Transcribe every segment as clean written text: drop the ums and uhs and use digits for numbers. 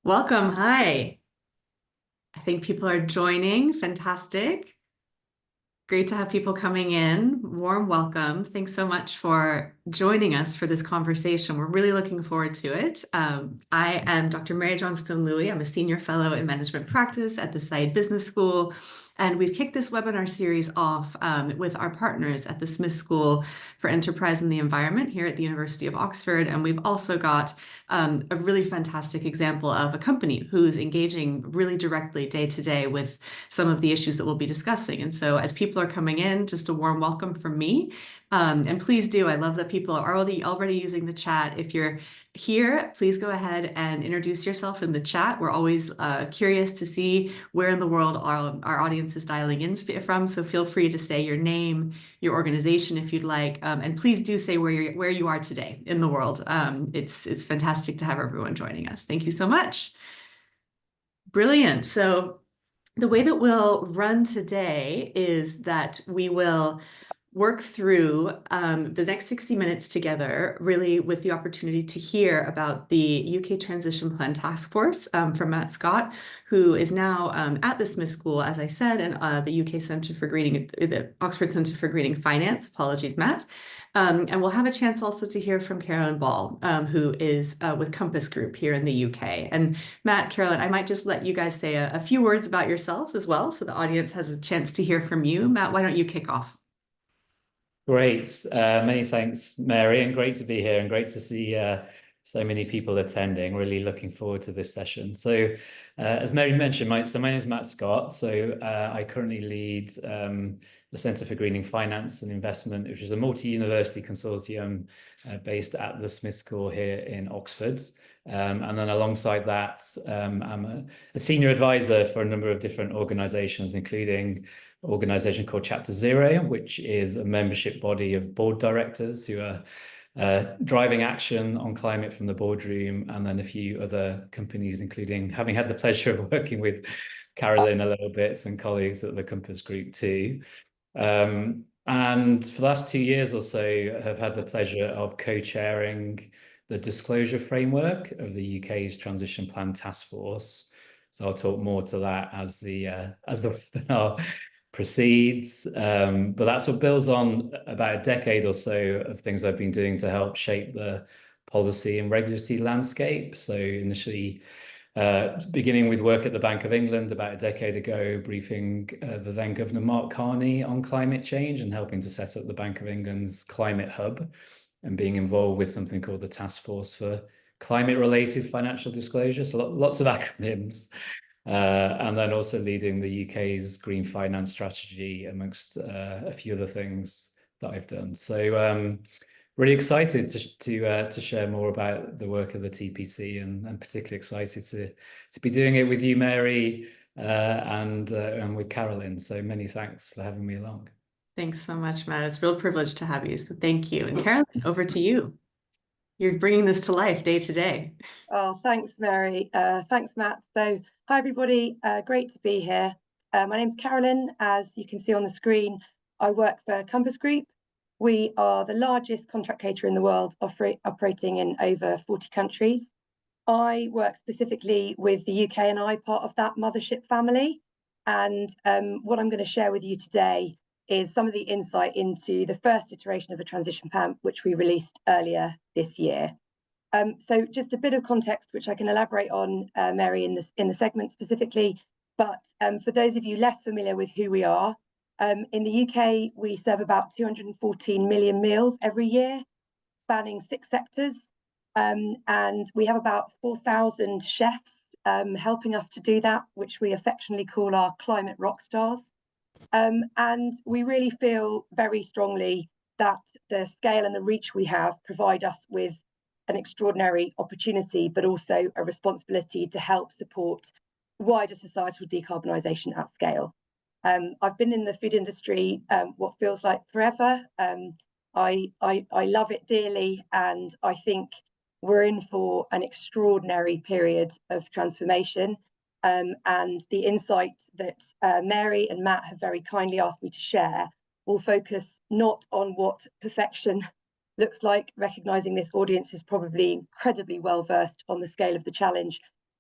Welcome. Hi. I think people are joining. Fantastic. Great to have people coming in. Warm welcome. Thanks so much for joining us for this conversation. We're really looking forward to it. I am Dr. Mary Johnstone-Louis. I'm a senior fellow in management practice at the Said Business School. And we've kicked this webinar series off with our partners at the Smith School for Enterprise and the Environment here at the University of Oxford. And we've also got a really fantastic example of a company who's engaging really directly day to day with some of the issues that we'll be discussing. And so as people are coming in, just a warm welcome from me. And please do, I love that people are already using the chat. If you're here, please go ahead and introduce yourself in the chat. We're always curious to see where in the world our audience is dialing in from. So feel free to say your name, your organization if you'd like, and please do say where you are today in the world. It's fantastic to have everyone joining us. Thank you so much. Brilliant. So the way that we'll run today is that we will work through the next 60 minutes together, really with the opportunity to hear about the UK Transition Plan Task Force from Matt Scott, who is now at the Smith School, as I said, and the UK Centre for Greening, the Oxford Centre for Greening Finance. Apologies, Matt. And we'll have a chance also to hear from Carolyn Ball, who is with Compass Group here in the UK. And Matt, Carolyn, I might just let you guys say a few words about yourselves as well, so the audience has a chance to hear from you. Matt, why don't you kick off? Great. Many thanks, Mary, and great to be here and great to see so many people attending. Really looking forward to this session. So as Mary mentioned, my name is Matt Scott. So I currently lead the Centre for Greening Finance and Investment, which is a multi-university consortium based at the Smith School here in Oxford. And then alongside that, I'm a senior advisor for a number of different organisations, including organisation called Chapter Zero, which is a membership body of board directors who are driving action on climate from the boardroom, and then a few other companies, including having had the pleasure of working with Carolyn a little bit and colleagues at the Compass Group too. And for the last 2 years or so, have had the pleasure of co-chairing the disclosure framework of the UK's Transition Plan Task Force. So I'll talk more to that as the webinar proceeds, but that sort of builds on about a decade or so of things I've been doing to help shape the policy and regulatory landscape. So initially beginning with work at the Bank of England about a decade ago, briefing the then Governor Mark Carney on climate change and helping to set up the Bank of England's climate hub, and being involved with something called the Taskforce for climate-related financial disclosure. So lots of acronyms. And then also leading the UK's green finance strategy, amongst a few other things that I've done. So really excited to share more about the work of the TPC, and particularly excited to be doing it with you, Mary, and with Carolyn. So many thanks for having me along. Thanks so much, Matt. It's a real privilege to have you. So thank you. And Carolyn, over to you. You're bringing this to life day to day. Oh, thanks, Mary. Thanks, Matt. So hi, everybody. Great to be here. My name's Carolyn. As you can see on the screen, I work for Compass Group. We are the largest contract caterer in the world, operating in over 40 countries. I work specifically with the UK and I part of that mothership family. And what I'm going to share with you today is some of the insight into the first iteration of the transition plan, which we released earlier this year. So just a bit of context, which I can elaborate on, Mary, in the segment specifically. But for those of you less familiar with who we are, in the UK, we serve about 214 million meals every year, spanning 6 sectors. And we have about 4,000 chefs helping us to do that, which we affectionately call our climate rock stars. And we really feel very strongly that the scale and the reach we have provide us with an extraordinary opportunity, but also a responsibility to help support wider societal decarbonisation at scale. I've been in the food industry what feels like forever. I love it dearly, and I think we're in for an extraordinary period of transformation. And the insight that Mary and Matt have very kindly asked me to share will focus not on what perfection looks like, recognising this audience is probably incredibly well versed on the scale of the challenge,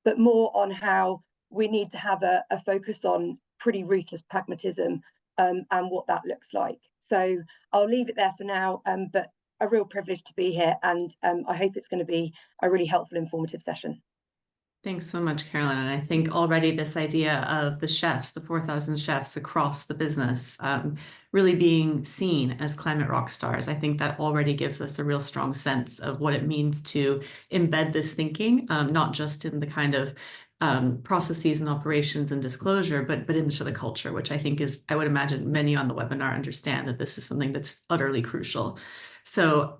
but more on how we need to have a focus on pretty ruthless pragmatism and what that looks like. So I'll leave it there for now, but a real privilege to be here, and I hope it's going to be a really helpful, informative session. Thanks so much, Carolyn. And I think already this idea of the chefs, the 4,000 chefs across the business, really being seen as climate rock stars, I think that already gives us a real strong sense of what it means to embed this thinking, not just in the kind of processes and operations and disclosure, but into the culture, which I think is, I would imagine many on the webinar understand that this is something that's utterly crucial. So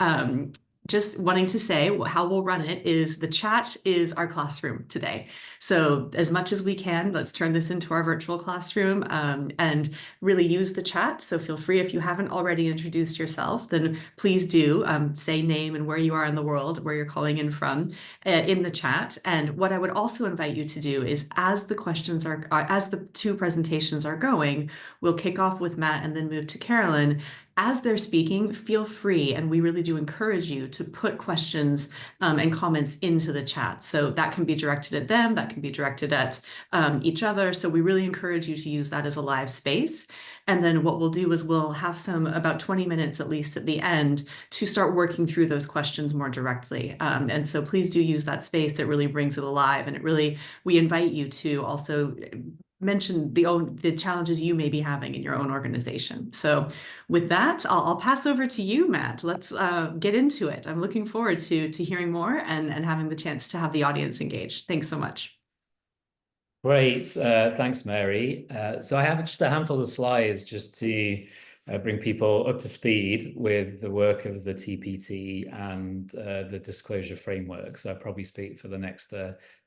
just wanting to say how we'll run it is the chat is our classroom today. So as much as we can, let's turn this into our virtual classroom and really use the chat. So feel free, if you haven't already introduced yourself, then please do say name and where you are in the world, where you're calling in from in the chat. And what I would also invite you to do is as the questions are, as the two presentations are going, we'll kick off with Matt and then move to Carolyn. As they're speaking, feel free, and we really do encourage you to put questions and comments into the chat. So that can be directed at them, that can be directed at each other. So we really encourage you to use that as a live space. And then what we'll do is we'll have about 20 minutes at least at the end to start working through those questions more directly. And so please do use that space. It really brings it alive. And we invite you to also mention the challenges you may be having in your own organization. So with that, I'll pass over to you, Matt. Let's get into it. I'm looking forward to hearing more and having the chance to have the audience engage. Thanks so much. Great. Thanks, Mary. So I have just a handful of slides just to bring people up to speed with the work of the TPT and the disclosure framework. So I'll probably speak for the next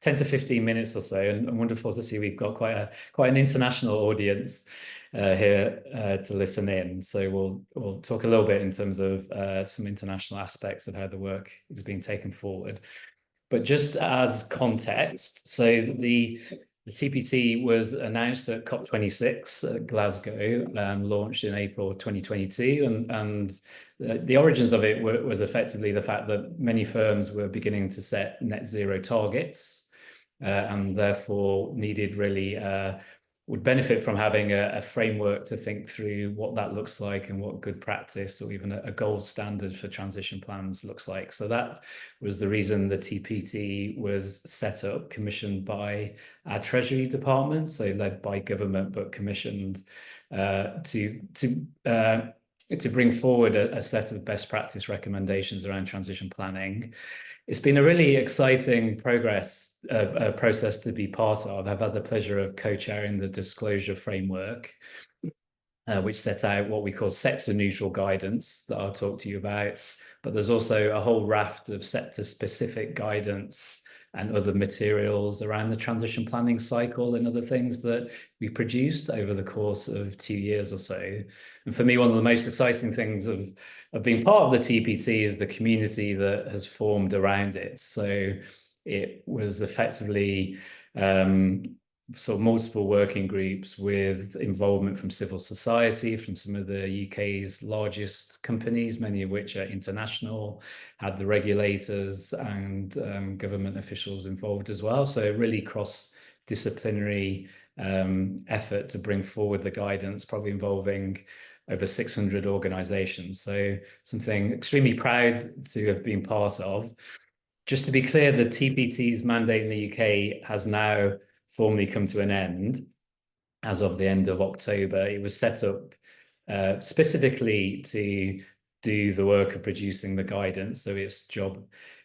10 to 15 minutes or so. And wonderful to see we've got quite an international audience here to listen in. So we'll talk a little bit in terms of some international aspects of how the work is being taken forward. But just as context, so the TPT was announced at COP26 at Glasgow, launched in April 2022, and the origins of it was effectively the fact that many firms were beginning to set net zero targets and therefore needed really would benefit from having a framework to think through what that looks like and what good practice or even a gold standard for transition plans looks like. So that was the reason the TPT was set up, commissioned by our Treasury Department, so led by government, but commissioned to bring forward a set of best practice recommendations around transition planning. It's been a really exciting process to be part of. I've had the pleasure of co-chairing the disclosure framework, which sets out what we call sector-neutral guidance that I'll talk to you about. But there's also a whole raft of sector-specific guidance and other materials around the transition planning cycle and other things that we produced over the course of 2 years or so. And for me, one of the most exciting things of being part of the TPT is the community that has formed around it. So it was effectively sort of multiple working groups with involvement from civil society, from some of the UK's largest companies, many of which are international, had the regulators and government officials involved as well. So a really cross-disciplinary effort to bring forward the guidance, probably involving over 600 organisations. So something extremely proud to have been part of. Just to be clear, the TPT's mandate in the UK has now formally come to an end as of the end of October. It was set up specifically to do the work of producing the guidance, so its job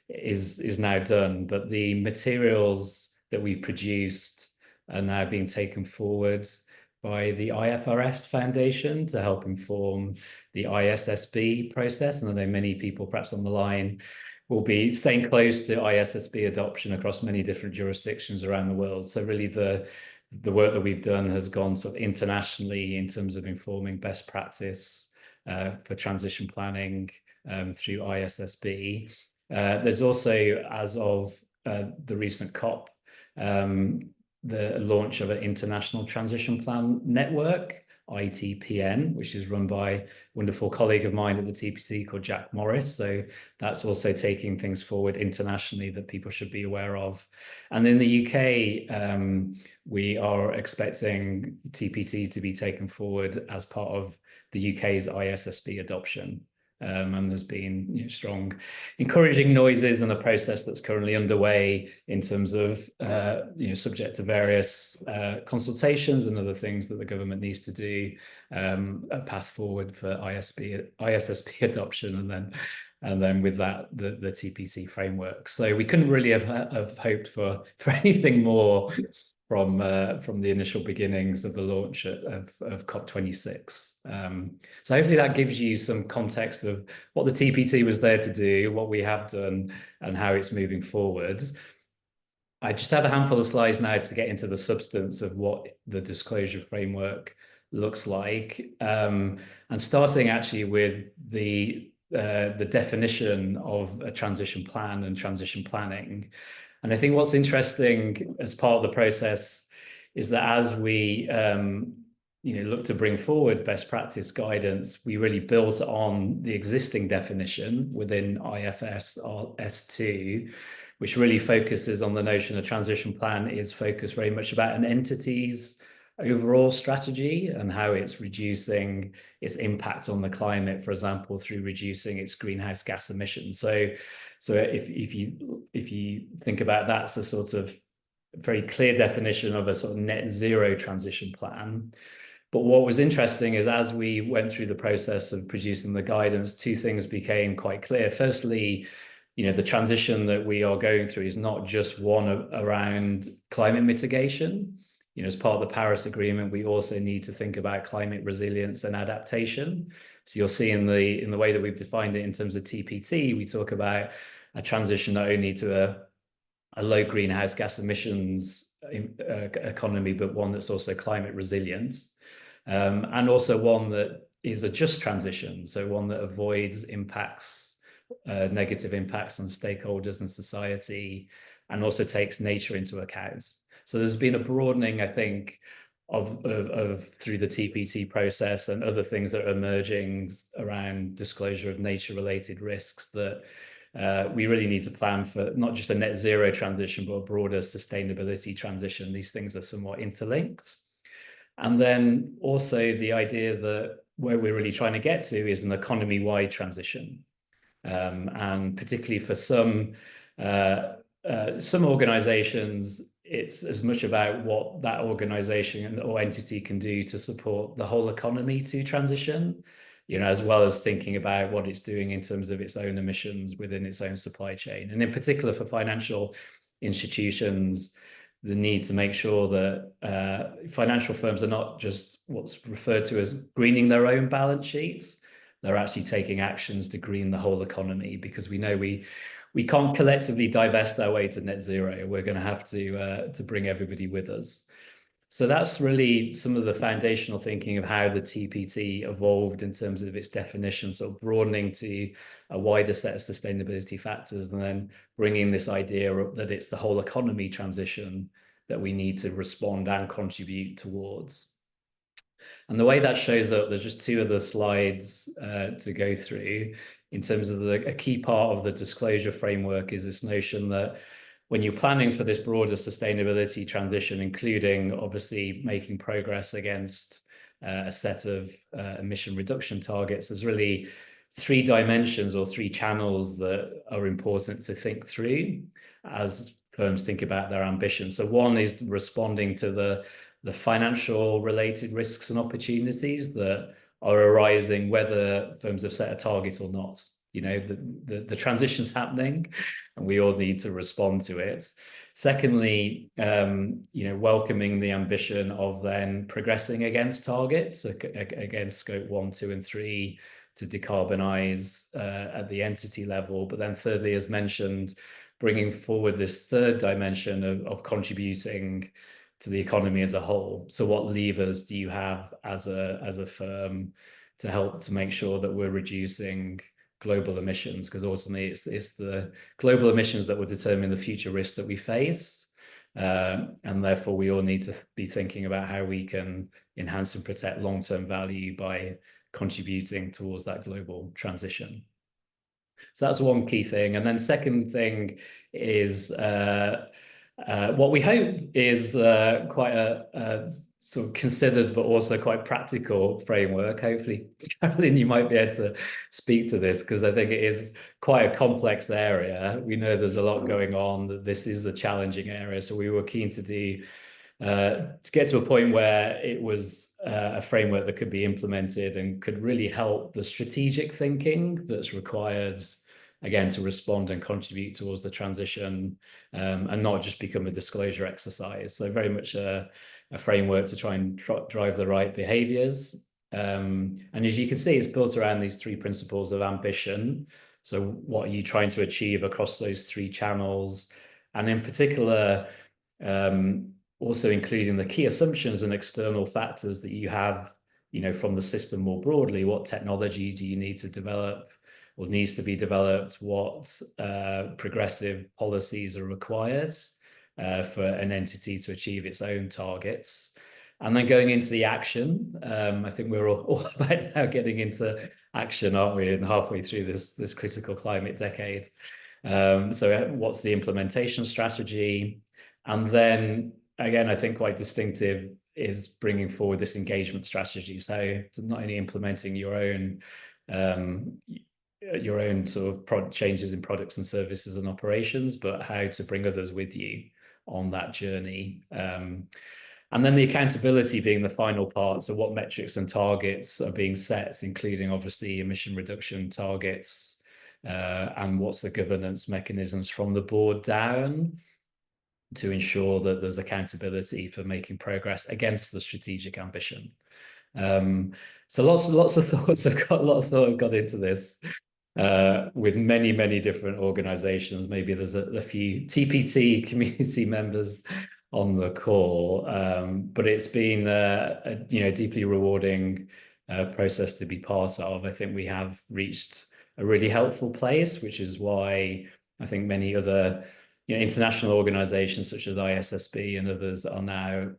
is now done. But the materials that we produced are now being taken forward by the IFRS Foundation to help inform the ISSB process. And I know many people perhaps on the line will be staying close to ISSB adoption across many different jurisdictions around the world. So really the work that we've done has gone sort of internationally in terms of informing best practice for transition planning through ISSB. There's also, as of the recent COP, the launch of an international transition plan network ITPN, which is run by a wonderful colleague of mine at the TPC called Jack Morris. So that's also taking things forward internationally that people should be aware of. And in the UK, we are expecting TPT to be taken forward as part of the UK's ISSB adoption. And there's been strong encouraging noises and a process that's currently underway in terms of subject to various consultations and other things that the government needs to do, a path forward for ISSB adoption, and then with that the TPT framework. So we couldn't really have hoped for anything more from the initial beginnings of the launch of COP26. So hopefully that gives you some context of what the TPT was there to do, what we have done, and how it's moving forward. I just have a handful of slides now to get into the substance of what the disclosure framework looks like, and starting actually with the definition of a transition plan and transition planning. And I think what's interesting as part of the process is that as we look to bring forward best practice guidance, we really built on the existing definition within IFS S2, which really focuses on the notion of transition plan is focused very much about an entity's overall strategy and how it's reducing its impact on the climate, for example, through reducing its greenhouse gas emissions. So if you think about that as a sort of very clear definition of a sort of net zero transition plan. But what was interesting is as we went through the process of producing the guidance, two things became quite clear. Firstly, the transition that we are going through is not just one around climate mitigation. As part of the Paris Agreement, we also need to think about climate resilience and adaptation. So you'll see in the way that we've defined it in terms of TPT, we talk about a transition not only to a low greenhouse gas emissions economy, but one that's also climate resilient, and also one that is a just transition. So one that avoids negative impacts on stakeholders and society, and also takes nature into account. So there's been a broadening, I think, of through the TPT process and other things that are emerging around disclosure of nature-related risks that we really need to plan for not just a net zero transition, but a broader sustainability transition. These things are somewhat interlinked. And then also the idea that where we're really trying to get to is an economy-wide transition. And particularly for some organizations, it's as much about what that organization or entity can do to support the whole economy to transition, as well as thinking about what it's doing in terms of its own emissions within its own supply chain. And in particular for financial institutions, the need to make sure that financial firms are not just what's referred to as greening their own balance sheets. They're actually taking actions to green the whole economy, because we know we can't collectively divest our way to net zero. We're going to have to bring everybody with us. So that's really some of the foundational thinking of how the TPT evolved in terms of its definition, sort of broadening to a wider set of sustainability factors, and then bringing this idea that it's the whole economy transition that we need to respond and contribute towards. And the way that shows up, there's just two other slides to go through. In terms of a key part of the disclosure framework is this notion that when you're planning for this broader sustainability transition, including obviously making progress against a set of emission reduction targets, there's really three dimensions or three channels that are important to think through as firms think about their ambitions. So one is responding to the financial related risks and opportunities that are arising whether firms have set a target or not. The transition's happening and we all need to respond to it. Secondly, welcoming the ambition of then progressing against targets, against scope 1, 2, and 3 to decarbonize at the entity level. But then thirdly, as mentioned, bringing forward this third dimension of contributing to the economy as a whole. So what levers do you have as a firm to help to make sure that we're reducing global emissions? Because ultimately it's the global emissions that will determine the future risks that we face. and therefore we all need to be thinking about how we can enhance and protect long-term value by contributing towards that global transition. So that's one key thing. And then second thing is what we hope is quite a sort of considered but also quite practical framework. Hopefully, Carolyn, you might be able to speak to this, because I think it is quite a complex area. We know there's a lot going on, that this is a challenging area. So we were keen to do to get to a point where it was a framework that could be implemented and could really help the strategic thinking that's required, again, to respond and contribute towards the transition, and not just become a disclosure exercise. So very much a framework to try and drive the right behaviors. And as you can see, it's built around these three principles of ambition. So what are you trying to achieve across those three channels? And in particular, also including the key assumptions and external factors that you have, from the system more broadly. What technology do you need to develop or needs to be developed? What progressive policies are required for an entity to achieve its own targets? And then going into the action, I think we're all about now getting into action, aren't we? And halfway through this critical climate decade. So what's the implementation strategy? And then, again, I think quite distinctive is bringing forward this engagement strategy. So not only implementing your own sort of changes in products and services and operations, but how to bring others with you on that journey. And then the accountability being the final part. So what metrics and targets are being set, including obviously emission reduction targets, and what's the governance mechanisms from the board down to ensure that there's accountability for making progress against the strategic ambition. So lots of thoughts. I've got a lot of thought got into this with many different organizations. Maybe there's a few TPT community members on the call, but it's been a deeply rewarding process to be part of. I think we have reached a really helpful place, which is why I think many other international organizations such as ISSB and others are now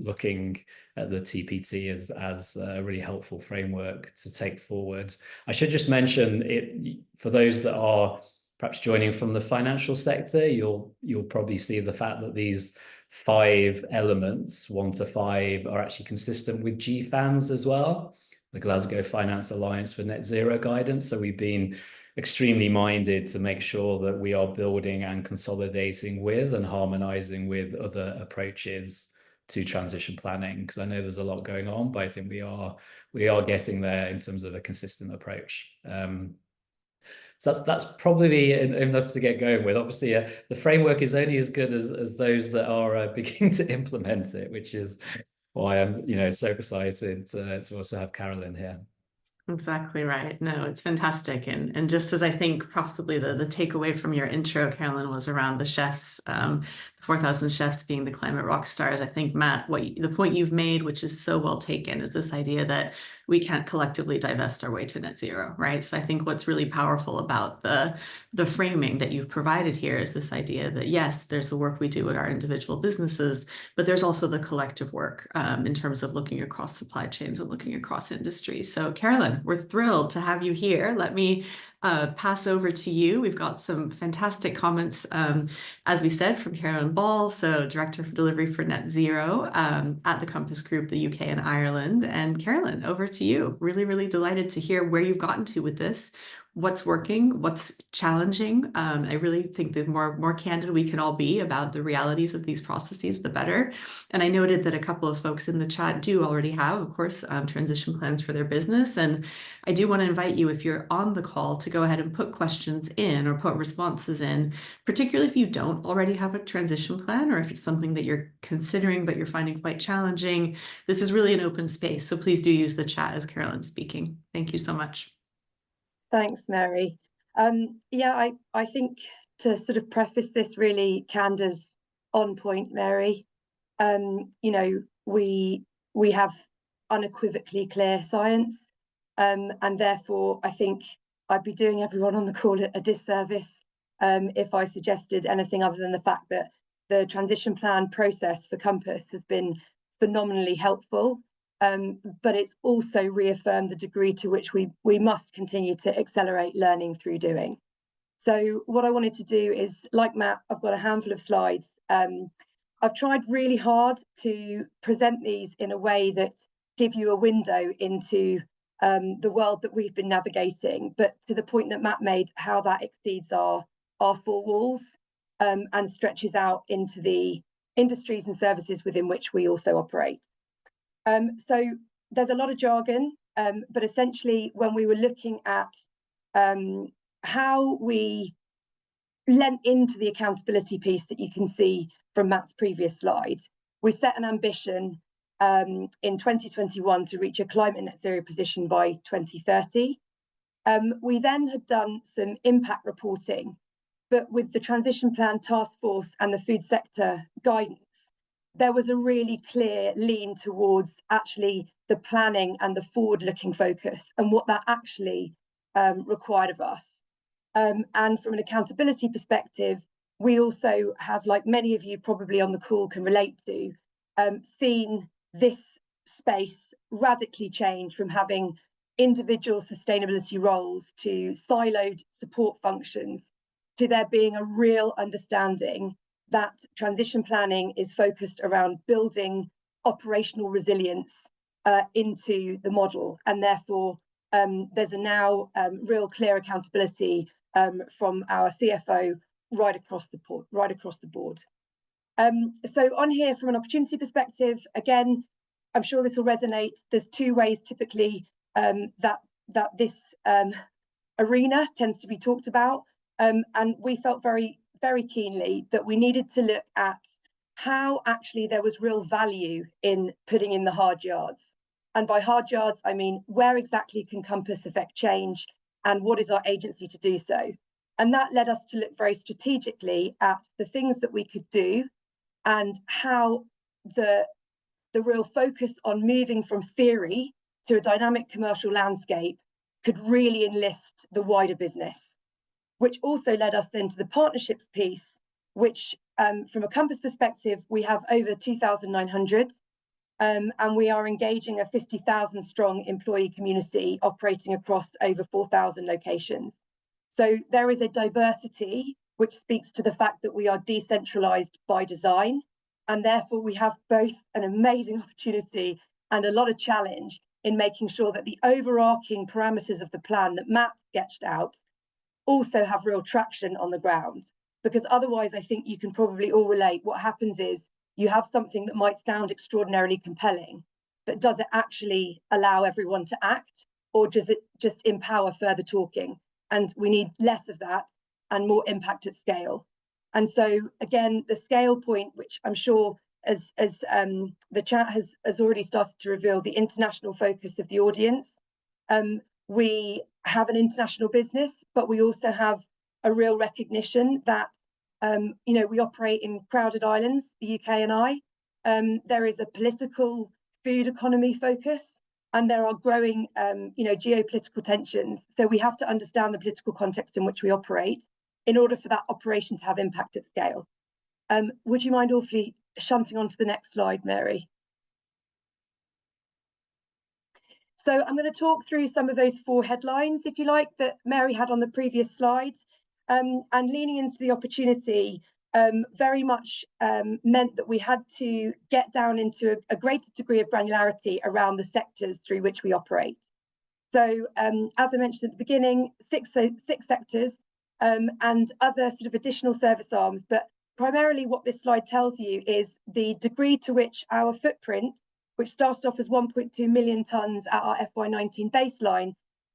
looking at the TPT as a really helpful framework to take forward. I should just mention it for those that are perhaps joining from the financial sector. You'll probably see the fact that these 5 elements, 1 to 5, are actually consistent with GFANZ as well, the Glasgow Finance Alliance for Net Zero Guidance. So we've been extremely minded to make sure that we are building and consolidating with and harmonizing with other approaches to transition planning, because I know there's a lot going on, but I think we are getting there in terms of a consistent approach. So that's probably enough to get going with. Obviously, the framework is only as good as those that are beginning to implement it, which is why I'm so excited to also have Carolyn here. Exactly right. No, it's fantastic. And just as I think possibly the takeaway from your intro, Carolyn, was around the chefs, the 4,000 chefs being the climate rock stars. I think, Matt, the point you've made, which is so well taken, is this idea that we can't collectively divest our way to net zero, right? So I think what's really powerful about the framing that you've provided here is this idea that, yes, there's the work we do at our individual businesses, but there's also the collective work in terms of looking across supply chains and looking across industries. So Carolyn, we're thrilled to have you here. Let me pass over to you. We've got some fantastic comments, as we said, from Carolyn Ball, so Director of Delivery for Net Zero at the Compass Group, the UK and Ireland. And Carolyn, over to you. Really delighted to hear where you've gotten to with this, what's working, what's challenging. I really think the more candid we can all be about the realities of these processes, the better. And I noted that a couple of folks in the chat do already have, of course, transition plans for their business. And I do want to invite you, if you're on the call, to go ahead and put questions in or put responses in, particularly if you don't already have a transition plan, or if it's something that you're considering but you're finding quite challenging. This is really an open space, so please do use the chat as Carolyn's speaking. Thank you so much. Thanks, Mary. Yeah, I think to sort of preface this, really, Canda's on point, Mary. We have unequivocally clear science, and therefore I think I'd be doing everyone on the call a disservice if I suggested anything other than the fact that the transition plan process for Compass has been phenomenally helpful, but it's also reaffirmed the degree to which we must continue to accelerate learning through doing. So what I wanted to do is, like Matt, I've got a handful of slides. I've tried really hard to present these in a way that give you a window into the world that we've been navigating, but to the point that Matt made, how that exceeds our four walls and stretches out into the industries and services within which we also operate. So there's a lot of jargon, but essentially when we were looking at how we lent into the accountability piece that you can see from Matt's previous slide, we set an ambition in 2021 to reach a climate net zero position by 2030. We then had done some impact reporting, but with the transition plan Taskforce and the food sector guidance, there was a really clear lean towards actually the planning and the forward-looking focus and what that actually required of us. And from an accountability perspective, we also have, like many of you probably on the call can relate to, seen this space radically change from having individual sustainability roles to siloed support functions, to there being a real understanding that transition planning is focused around building operational resilience into the model, and therefore there's a now real clear accountability from our CFO right across the board. So on here, from an opportunity perspective, again, I'm sure this will resonate. There's two ways typically that this arena tends to be talked about, and we felt very keenly that we needed to look at how actually there was real value in putting in the hard yards. And by hard yards, I mean, where exactly can Compass affect change and what is our agency to do so? And that led us to look very strategically at the things that we could do and how the real focus on moving from theory to a dynamic commercial landscape could really enlist the wider business, which also led us then to the partnerships piece, which from a Compass perspective, we have over 2,900, and we are engaging a 50,000 strong employee community operating across over 4,000 locations. So there is a diversity which speaks to the fact that we are decentralized by design, and therefore we have both an amazing opportunity and a lot of challenge in making sure that the overarching parameters of the plan that Matt sketched out also have real traction on the ground. Because otherwise, I think you can probably all relate, what happens is you have something that might sound extraordinarily compelling, but does it actually allow everyone to act, or does it just empower further talking? And we need less of that and more impact at scale. And so again, the scale point, which I'm sure as the chat has already started to reveal, the international focus of the audience. We have an international business, but we also have a real recognition that we operate in crowded islands, the UK and I. There is a political food economy focus, and there are growing geopolitical tensions. So we have to understand the political context in which we operate in order for that operation to have impact at scale. Would you mind awfully shunting on to the next slide, Mary? So I'm going to talk through some of those four headlines, if you like, that Mary had on the previous slide, and leaning into the opportunity very much meant that we had to get down into a greater degree of granularity around the sectors through which we operate. So as I mentioned at the beginning, six sectors and other sort of additional service arms, but primarily what this slide tells you is the degree to which our footprint, which started off as 1.2 million tonnes at our FY19 baseline,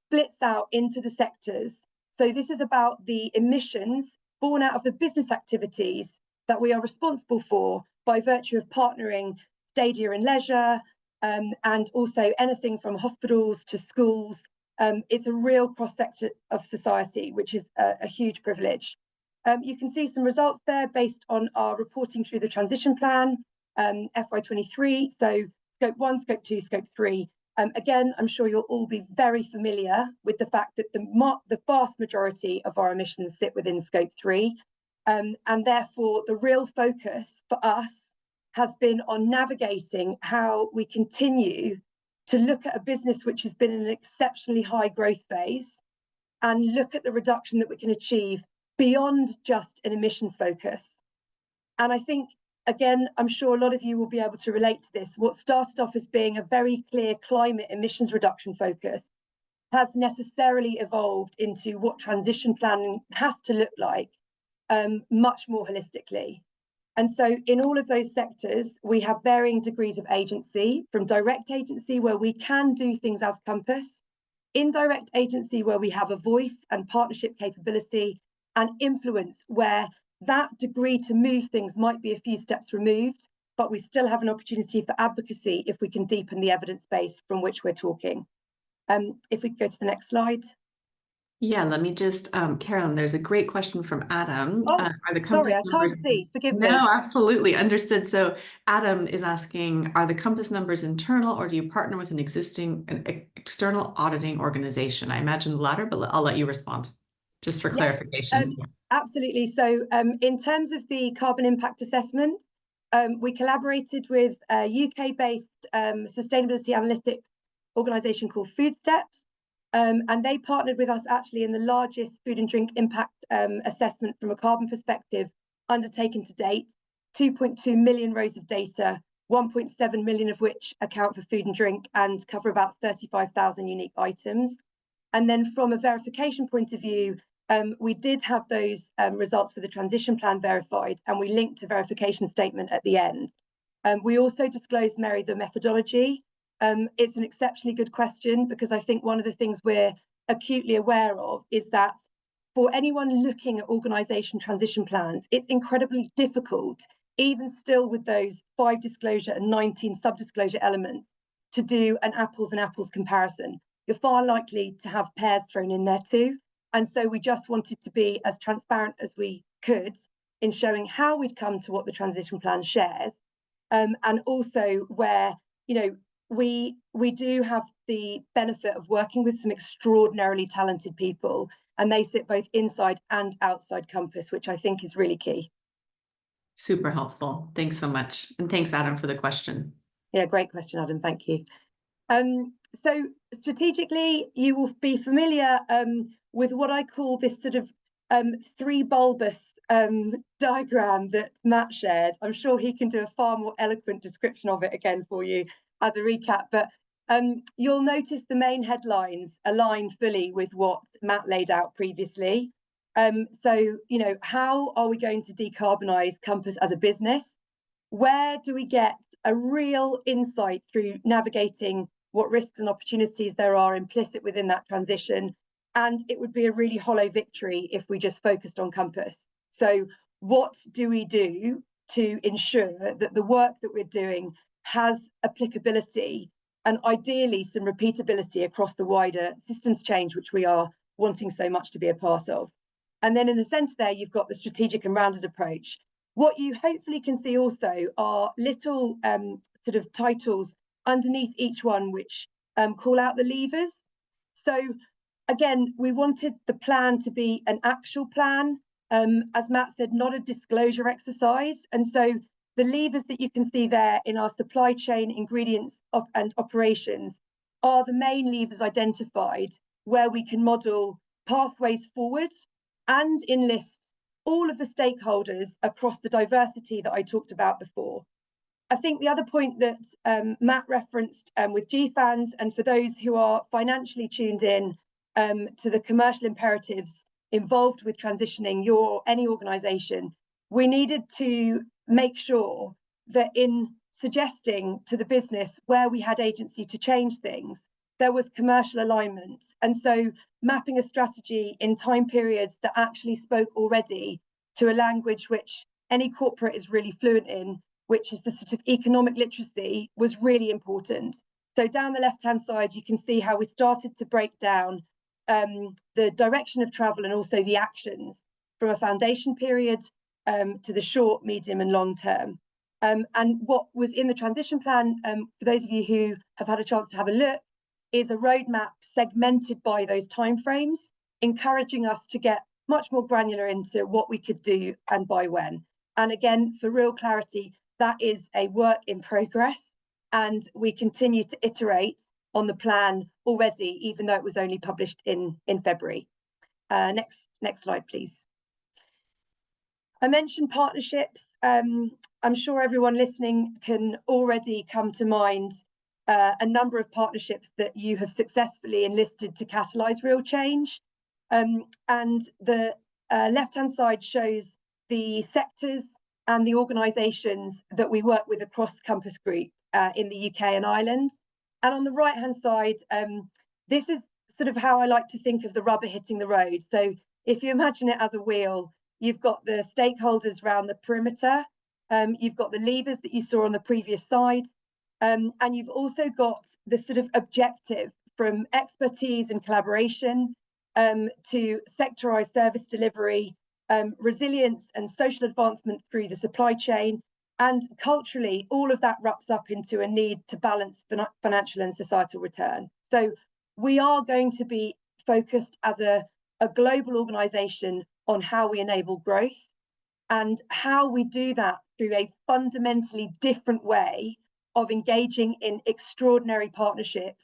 splits out into the sectors. So this is about the emissions born out of the business activities that we are responsible for by virtue of partnering stadia and leisure, and also anything from hospitals to schools. It's a real cross-sector of society, which is a huge privilege. You can see some results there based on our reporting through the transition plan, FY23, so scope 1, scope 2, scope 3. Again, I'm sure you'll all be very familiar with the fact that the vast majority of our emissions sit within scope 3. And therefore, the real focus for us has been on navigating how we continue to look at a business which has been in an exceptionally high growth phase and look at the reduction that we can achieve beyond just an emissions focus. And I think, again, I'm sure a lot of you will be able to relate to this. What started off as being a very clear climate emissions reduction focus has necessarily evolved into what transition planning has to look like, much more holistically. And so in all of those sectors, we have varying degrees of agency, from direct agency, where we can do things as Compass, indirect agency, where we have a voice and partnership capability, and influence, where that degree to move things might be a few steps removed, but we still have an opportunity for advocacy if we can deepen the evidence base from which we're talking. If we could go to the next slide. Yeah, let me just, Carolyn, there's a great question from Adam. Oh, Are the compass sorry, I numbers... can't see. Forgive me. No, absolutely. Understood. So Adam is asking, are the compass numbers internal, or do you partner with an external auditing organization? I imagine the latter, but I'll let you respond just for clarification. Absolutely. So in terms of the carbon impact assessment, we collaborated with a UK-based sustainability analytics organisation called Food Steps, and they partnered with us actually in the largest food and drink impact assessment from a carbon perspective undertaken to date. 2.2 million rows of data, 1.7 million of which account for food and drink and cover about 35,000 unique items. And then from a verification point of view, we did have those results for the transition plan verified, and we linked a verification statement at the end. We also disclosed, Mary, the methodology. It's an exceptionally good question, because I think one of the things we're acutely aware of is that for anyone looking at organisation transition plans, it's incredibly difficult, even still with those 5 disclosure and 19 sub-disclosure elements, to do an apples and apples comparison. You're far likely to have pairs thrown in there too. And so we just wanted to be as transparent as we could in showing how we'd come to what the transition plan shares, and also where, you know, we do have the benefit of working with some extraordinarily talented people, and they sit both inside and outside Compass, which I think is really key. Super helpful. Thanks so much. And thanks, Adam, for the question. Yeah, great question, Adam. Thank you. So strategically, you will be familiar with what I call this sort of 3 bulbous diagram that Matt shared. I'm sure he can do a far more eloquent description of it again for you as a recap, but you'll notice the main headlines align fully with what Matt laid out previously. So, you know, how are we going to decarbonise Compass as a business? Where do we get a real insight through navigating what risks and opportunities there are implicit within that transition? And it would be a really hollow victory if we just focused on Compass. So what do we do to ensure that the work that we're doing has applicability and ideally some repeatability across the wider systems change, which we are wanting so much to be a part of? And then in the centre there, you've got the strategic and rounded approach. What you hopefully can see also are little sort of titles underneath each one, which call out the levers. So again, we wanted the plan to be an actual plan, as Matt said, not a disclosure exercise. And so the levers that you can see there in our supply chain, ingredients and operations are the main levers identified where we can model pathways forward and enlist all of the stakeholders across the diversity that I talked about before. I think the other point that Matt referenced with GFANs, and for those who are financially tuned in to the commercial imperatives involved with transitioning any organisation, we needed to make sure that in suggesting to the business where we had agency to change things, there was commercial alignment. And so mapping a strategy in time periods that actually spoke already to a language which any corporate is really fluent in, which is the sort of economic literacy, was really important. So down the left-hand side, you can see how we started to break down the direction of travel and also the actions from a foundation period to the short, medium and long term. And what was in the transition plan, for those of you who have had a chance to have a look, is a roadmap segmented by those timeframes, encouraging us to get much more granular into what we could do and by when. And again, for real clarity, that is a work in progress, and we continue to iterate on the plan already, even though it was only published in February. Next slide, please. I mentioned partnerships. I'm sure everyone listening can already come to mind a number of partnerships that you have successfully enlisted to catalyse real change. And the left-hand side shows the sectors and the organisations that we work with across Compass Group in the UK and Ireland. And on the right-hand side, this is sort of how I like to think of the rubber hitting the road. So if you imagine it as a wheel, you've got the stakeholders around the perimeter, you've got the levers that you saw on the previous slide, and you've also got the sort of objective from expertise and collaboration to sectorised service delivery, resilience and social advancement through the supply chain. And culturally, all of that wraps up into a need to balance financial and societal return. So we are going to be focused as a global organisation on how we enable growth, and how we do that through a fundamentally different way of engaging in extraordinary partnerships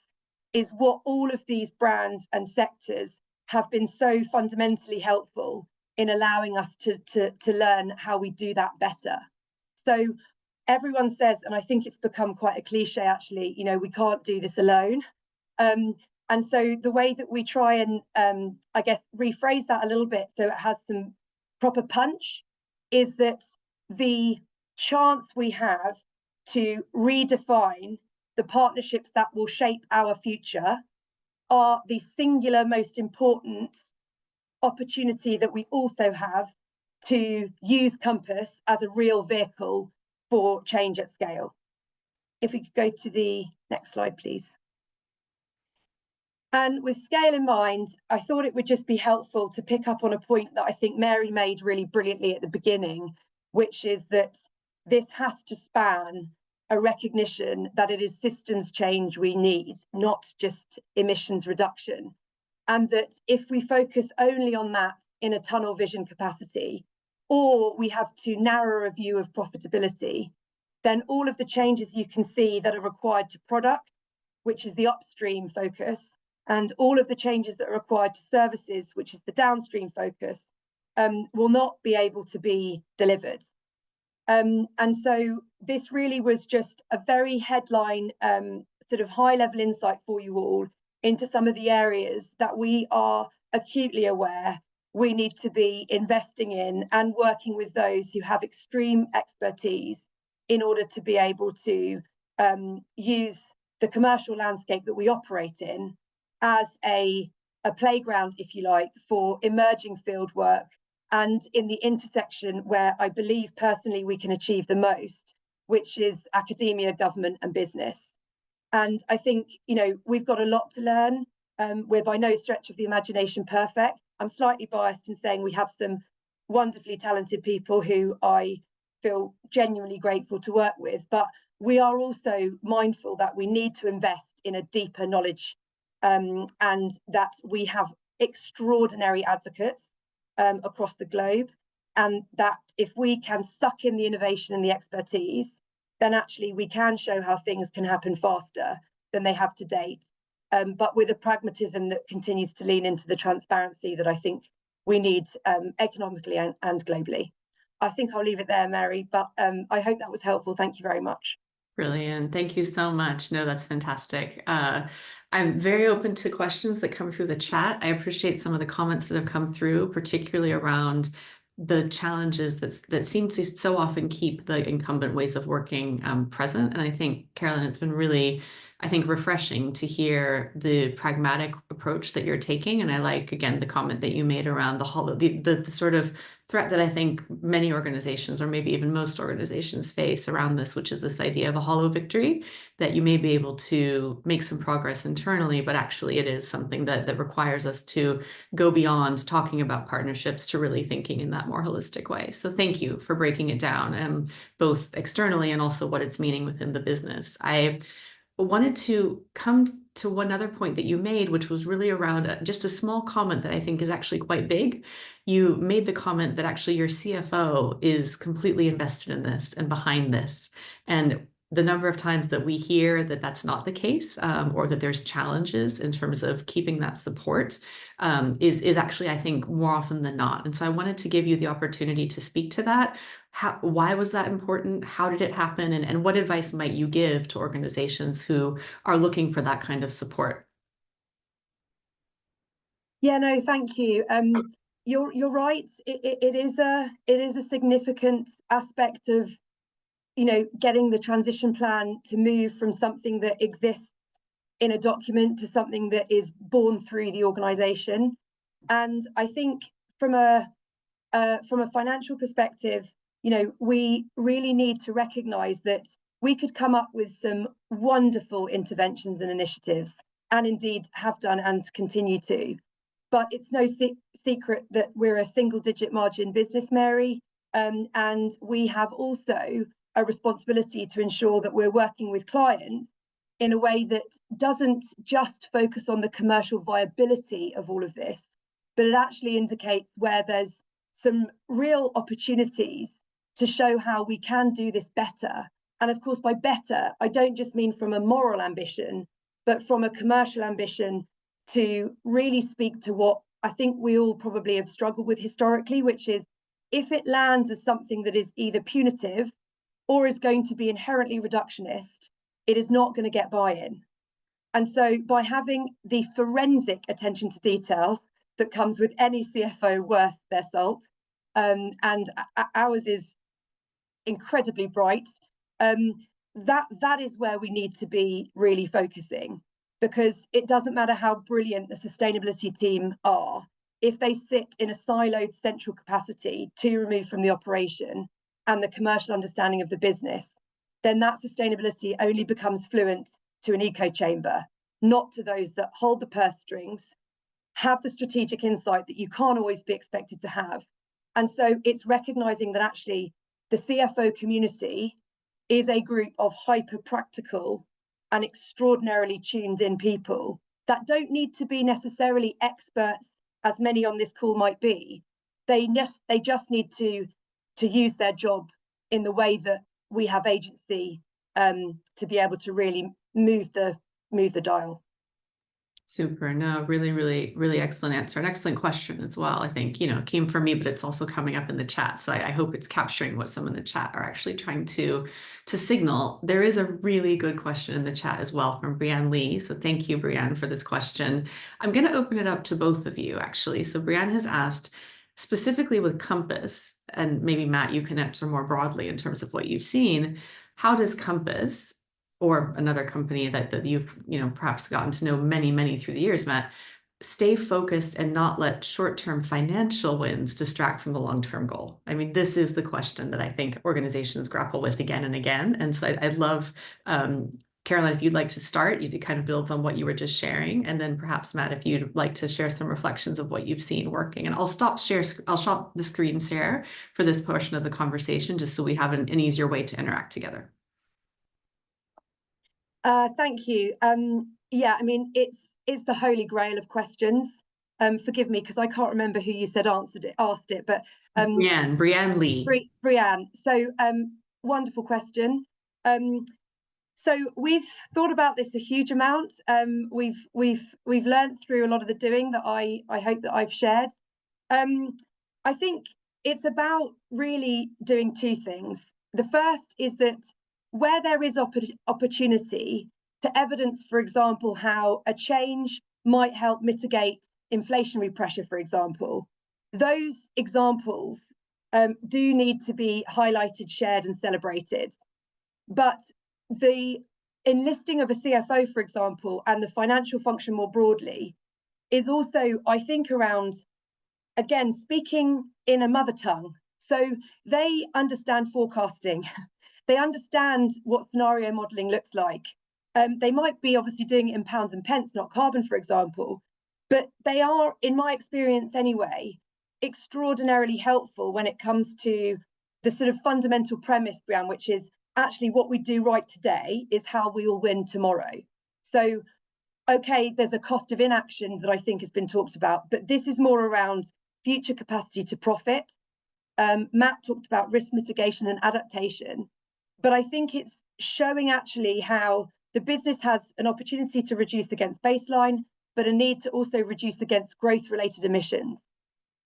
is what all of these brands and sectors have been so fundamentally helpful in allowing us to learn how we do that better. So everyone says, and I think it's become quite a cliche actually, you know, we can't do this alone. And so the way that we try and, I guess, rephrase that a little bit so it has some proper punch is that the chance we have to redefine the partnerships that will shape our future are the singular most important opportunity that we also have to use Compass as a real vehicle for change at scale. If we could go to the next slide, please. And with scale in mind, I thought it would just be helpful to pick up on a point that I think Mary made really brilliantly at the beginning, which is that this has to span a recognition that it is systems change we need, not just emissions reduction. And that if we focus only on that in a tunnel vision capacity, or we have too narrow a view of profitability, then all of the changes you can see that are required to product, which is the upstream focus, and all of the changes that are required to services, which is the downstream focus, will not be able to be delivered. And so this really was just a very headline sort of high-level insight for you all into some of the areas that we are acutely aware we need to be investing in and working with those who have extreme expertise in order to be able to use the commercial landscape that we operate in as a playground, if you like, for emerging field work, and in the intersection where I believe personally we can achieve the most, which is academia, government and business. And I think, you know, we've got a lot to learn. We're by no stretch of the imagination perfect. I'm slightly biased in saying we have some wonderfully talented people who I feel genuinely grateful to work with, but we are also mindful that we need to invest in a deeper knowledge, and that we have extraordinary advocates across the globe, and that if we can suck in the innovation and the expertise, then actually we can show how things can happen faster than they have to date, but with a pragmatism that continues to lean into the transparency that I think we need economically and globally. I think I'll leave it there, Mary, but I hope that was helpful. Thank you very much. Brilliant. Thank you so much. No, that's fantastic. I'm very open to questions that come through the chat. I appreciate some of the comments that have come through, particularly around the challenges that seem to so often keep the incumbent ways of working present. And I think, Carolyn, it's been really, I think, refreshing to hear the pragmatic approach that you're taking. And I like, again, the comment that you made around the sort of threat that I think many organizations, or maybe even most organizations, face around this, which is this idea of a hollow victory, that you may be able to make some progress internally, but actually it is something that requires us to go beyond talking about partnerships to really thinking in that more holistic way. So thank you for breaking it down, both externally and also what it's meaning within the business. I wanted to come to one other point that you made, which was really around just a small comment that I think is actually quite big. You made the comment that actually your CFO is completely invested in this and behind this. And the number of times that we hear that that's not the case, or that there's challenges in terms of keeping that support, is actually, I think, more often than not. And so I wanted to give you the opportunity to speak to that. Why was that important? How did it happen? And what advice might you give to organizations who are looking for that kind of support? Yeah, no, thank you. You're right. It is a significant aspect of, getting the transition plan to move from something that exists in a document to something that is born through the organization. And I think from a financial perspective, we really need to recognize that we could come up with some wonderful interventions and initiatives, and indeed have done and continue to. But it's no secret that we're a single-digit margin business, Mary, and we have also a responsibility to ensure that we're working with clients in a way that doesn't just focus on the commercial viability of all of this, but it actually indicates where there's some real opportunities to show how we can do this better. And of course, by better, I don't just mean from a moral ambition, but from a commercial ambition to really speak to what I think we all probably have struggled with historically, which is if it lands as something that is either punitive or is going to be inherently reductionist, it is not going to get buy-in. And so by having the forensic attention to detail that comes with any CFO worth their salt, and ours is incredibly bright, that is where we need to be really focusing, because it doesn't matter how brilliant the sustainability team are, if they sit in a siloed central capacity too removed from the operation and the commercial understanding of the business, then that sustainability only becomes fluent to an echo chamber, not to those that hold the purse strings, have the strategic insight that you can't always be expected to have. And so it's recognizing that actually the CFO community is a group of hyper practical and extraordinarily tuned in people that don't need to be necessarily experts, as many on this call might be. They just need to use their job in the way that we have agency to be able to really move the dial. Super. No, really, really, really excellent answer. An excellent question as well. I think, it came from me, but it's also coming up in the chat. So I hope it's capturing what some in the chat are actually trying to signal. There is a really good question in the chat as well from Brianne Lee. So thank you, Brianne, for this question. I'm going to open it up to both of you, actually. So Brianne has asked, specifically with Compass, and maybe Matt, you can answer more broadly in terms of what you've seen. How does Compass, or another company that you've perhaps gotten to know many through the years, Matt, stay focused and not let short-term financial wins distract from the long-term goal? I mean, this is the question that I think organizations grapple with again and again. And so I'd love, Carolyn, if you'd like to start, you kind of build on what you were just sharing, and then perhaps Matt, if you'd like to share some reflections of what you've seen working. And I'll stop the screen share for this portion of the conversation, just so we have an easier way to interact together. Thank you. Yeah, I mean, it's the holy grail of questions. Forgive me, because I can't remember who you said asked it, but Brianne Lee. Brianne. So wonderful question. So we've thought about this a huge amount. We've learned through a lot of the doing that I hope that I've shared. I think it's about really doing two things. The first is that where there is opportunity to evidence, for example, how a change might help mitigate inflationary pressure, for example, those examples do need to be highlighted, shared, and celebrated. But the enlisting of a CFO, for example, and the financial function more broadly is also, I think, around, again, speaking in a mother tongue. So they understand forecasting. They understand what scenario modeling looks like. They might be obviously doing it in pounds and pence, not carbon, for example, but they are, in my experience anyway, extraordinarily helpful when it comes to the sort of fundamental premise, Brianne, which is actually what we do right today is how we'll win tomorrow. So, okay, there's a cost of inaction that I think has been talked about, but this is more around future capacity to profit. Matt talked about risk mitigation and adaptation, but I think it's showing actually how the business has an opportunity to reduce against baseline, but a need to also reduce against growth-related emissions.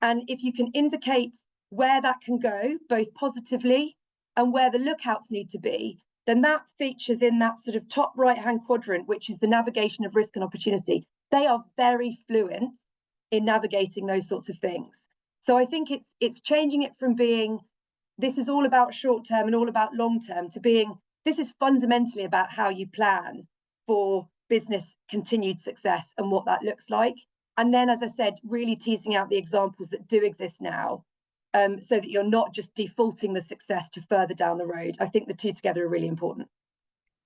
And if you can indicate where that can go, both positively and where the lookouts need to be, then that features in that sort of top right-hand quadrant, which is the navigation of risk and opportunity. They are very fluent in navigating those sorts of things. So I think it's changing it from being this is all about short term and all about long term to being this is fundamentally about how you plan for business continued success and what that looks like. And then, as I said, really teasing out the examples that do exist now, so that you're not just defaulting the success to further down the road. I think the two together are really important.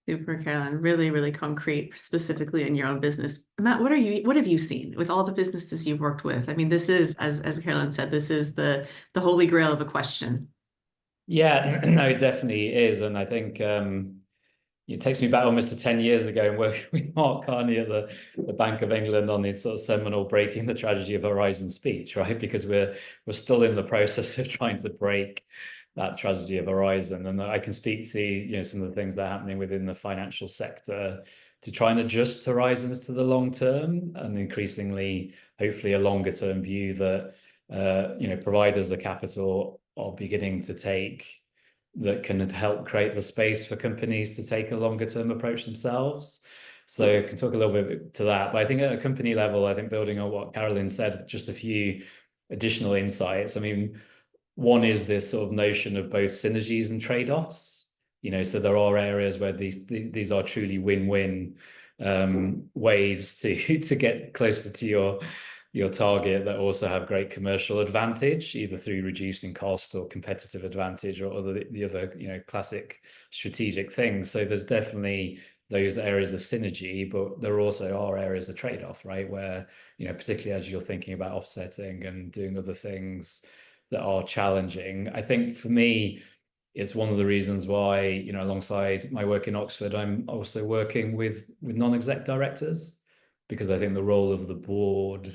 Super, Carolyn. Really, really concrete, specifically in your own business. Matt, what have you seen with all the businesses you've worked with? I mean, this is, as Carolyn said, this is the holy grail of a question. Yeah, no, it definitely is. And I think it takes me back almost to 10 years ago and working with Mark Carney at the Bank of England on his sort of seminal Breaking the Tragedy of Horizon speech, right? Because we're still in the process of trying to break that tragedy of Horizon. And I can speak to, some of the things that are happening within the financial sector to try and adjust horizons to the long term, and increasingly, hopefully, a longer term view that, providers of capital are beginning to take that can help create the space for companies to take a longer term approach themselves. So I can talk a little bit to that. But I think at a company level, I think building on what Carolyn said, just a few additional insights. I mean, one is this sort of notion of both synergies and trade-offs. So there are areas where these are truly win-win ways to get closer to your target that also have great commercial advantage, either through reducing cost or competitive advantage or the other classic strategic things. So there's definitely those areas of synergy, but there also are areas of trade-off, right? Where, particularly as you're thinking about offsetting and doing other things that are challenging. I think for me, it's one of the reasons why, alongside my work in Oxford, I'm also working with non-exec directors, because I think the role of the board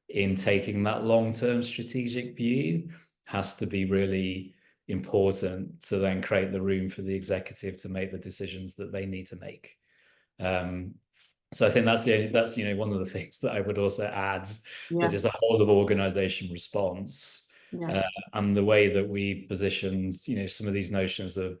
in taking that long-term strategic view has to be really important to then create the room for the executive to make the decisions that they need to make. So I think that's one of the things that I would also add, that is a whole of organization response. And the way that we've positioned, some of these notions of